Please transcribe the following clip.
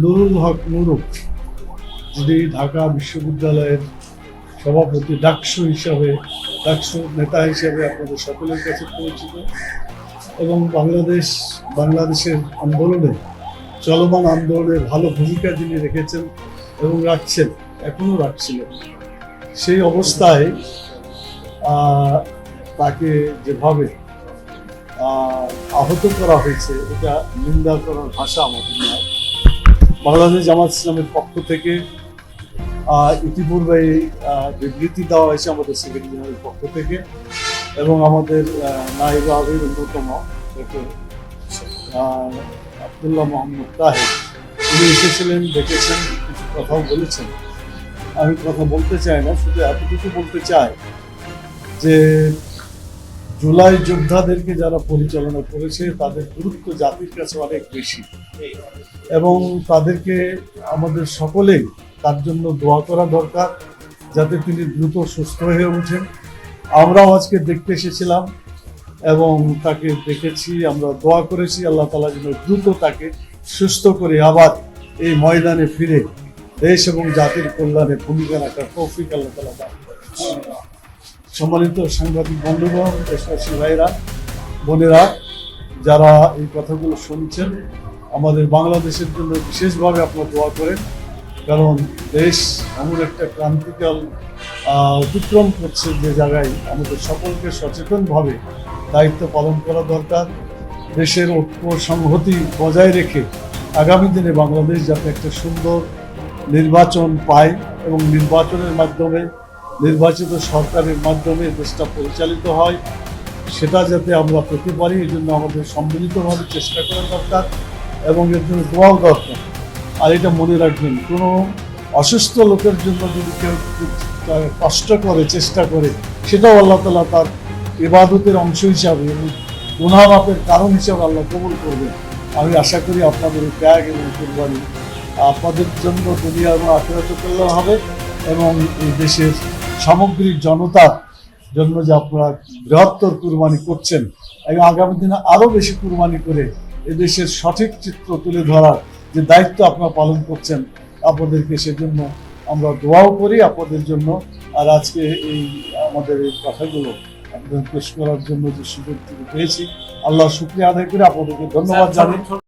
নুরুল হক নুরু, যিনি ঢাকা বিশ্ববিদ্যালয়ের সভাপতি, ডাকসু নেতা হিসেবে আপনাদের সকলের কাছে পরিচিত এবং বাংলাদেশের আন্দোলনে, চলমান আন্দোলনে ভালো ভূমিকা যিনি রেখেছেন এবং রাখছেন, এখনো রাখছিলেন। সেই অবস্থায় তাকে যেভাবে আহত করা হয়েছে, এটা নিন্দা করার ভাষা আমাদের নয়। বাংলাদেশ জামাত ইসলামের পক্ষ থেকে ইতিপূর্বে বিবৃতি দেওয়া হয়েছে আমাদের সেক্রেটারি জেনারেলের পক্ষ থেকে এবং আমাদের নায়েব আমির অন্যতম ডক্টর আব্দুল্লাহ মোহাম্মদ তাহের, উনি এসেছিলেন, দেখেছেন, কিছু কথাও বলেছেন। আমি কথা বলতে চাই না, শুধু এতটুকু বলতে চাই যে জুলাই যোদ্ধাদেরকে যারা পরিচালনা করেছে তাদের গুরুত্ব জাতির কাছে অনেক বেশি এবং তাদেরকে আমাদের সকলেই তার জন্য দোয়া করা দরকার, যাতে তিনি দ্রুত সুস্থ হয়ে ওঠেন। আমরাও আজকে দেখতে এসেছিলাম এবং তাকে দেখেছি, আমরা দোয়া করেছি আল্লাহ তাআলা যেন দ্রুত তাকে সুস্থ করে আবার এই ময়দানে ফিরে দেশ এবং জাতির কল্যাণে ভূমিকা রাখার তৌফিক আল্লাহ তাআলা দান করেন। সম্মানিত সাংবাদিক বন্ধুগণ, দেশবাসী ভাইরা, বোনেরা, যারা এই কথাগুলো শুনছেন, আমাদের বাংলাদেশের জন্য বিশেষভাবে আপনারা দোয়া করেন, কারণ দেশ এমন একটা ক্রান্তিকাল অতিক্রম করছে যে জায়গায় আমাদের সকলকে সচেতনভাবে দায়িত্ব পালন করা দরকার। দেশের ঐক্য সংহতি বজায় রেখে আগামী দিনে বাংলাদেশ যাতে একটা সুন্দর নির্বাচন পায় এবং নির্বাচনের মাধ্যমে, নির্বাচিত সরকারের মাধ্যমে দেশটা পরিচালিত হয়, সেটা যাতে আমরা পেতে পারি, এই জন্য আমাদের সম্মিলিতভাবে চেষ্টা করা দরকার এবং এর জন্য দোয়াও দরকার। আর এটা মনে রাখবেন, কোনো অসুস্থ লোকের জন্য যদি কেউ কষ্ট করে, চেষ্টা করে, সেটাও আল্লাহ তাআলা তার ইবাদতের অংশ হিসাবে এবং গুনাহ মাফের কারণ হিসাবে আল্লাহ কবুল করবেন। আমি আশা করি আপনাদের এই ত্যাগ এবং কুরবানি আপনাদের জন্য দুনিয়া এবং আখিরাতে কল্যাণ হবে এবং এই দেশের সামগ্রিক জনতার জন্য যে আপনারা বৃহত্তর কুরবানি করছেন এবং আগামী দিনে আরও বেশি কুরবানি করে এদেশের সঠিক চিত্র তুলে ধরার যে দায়িত্ব আপনারা পালন করছেন, আপনাদেরকে সেজন্য আমরা দোয়াও করি আপনাদের জন্য। আর আজকে এই আমাদের এই কথাগুলো আপনাদের পেশ করার জন্য যে সুযোগ পেয়েছি, আল্লাহ শুকরিয়া আদায় করে আপনাদেরকে ধন্যবাদ জানাই।